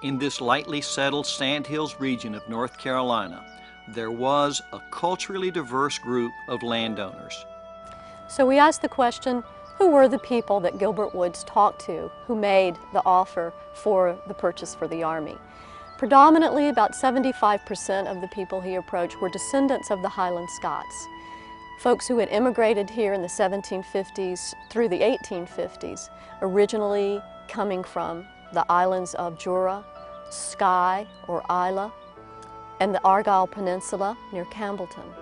In this lightly settled Sandhills region of North Carolina, there was a culturally diverse group of landowners. So we asked the question, who were the people that Gilbert Woods talked to who made the offer for the purchase for the Army? Predominantly, about 75% of the people he approached were descendants of the Highland Scots, folks who had immigrated here in the 1750s through the 1850s, originally coming from the islands of Jura, Skye or Isla, and the Argyll Peninsula near Campbellton.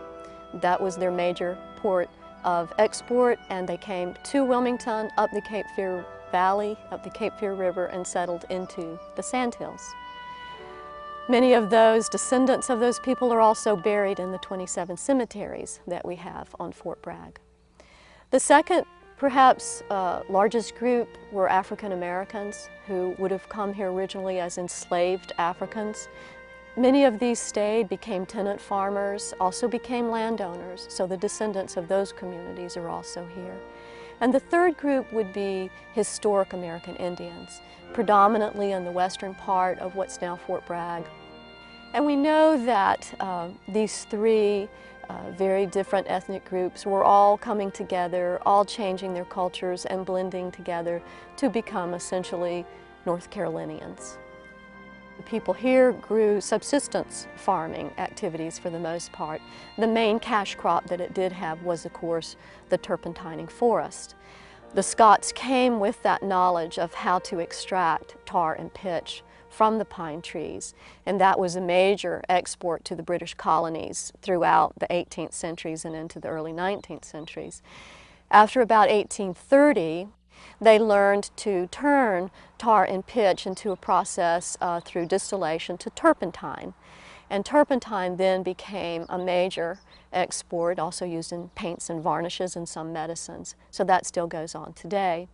That was their major port of export, and they came to Wilmington, up the Cape Fear Valley, up the Cape Fear River, and settled into the Sandhills. Many of those descendants of those people are also buried in the 27 cemeteries that we have on Fort Bragg. The second, perhaps largest group were African Americans who would have come here originally as enslaved Africans. Many of these stayed, became tenant farmers, also became landowners, so the descendants of those communities are also here. And the third group would be historic American Indians, predominantly in the western part of what's now Fort Bragg. And we know that these three very different ethnic groups were all coming together, all changing their cultures and blending together to become essentially North Carolinians. The people here grew subsistence farming activities for the most part. The main cash crop that it did have was, of course, the turpentining forest. The Scots came with that knowledge of how to extract tar and pitch from the pine trees, and that was a major export to the British colonies throughout the 18th centuries and into the early 19th centuries. After about 1830, they learned to turn tar and pitch into a process through distillation to turpentine. And turpentine then became a major export, also used in paints and varnishes and some medicines. So that still goes on today.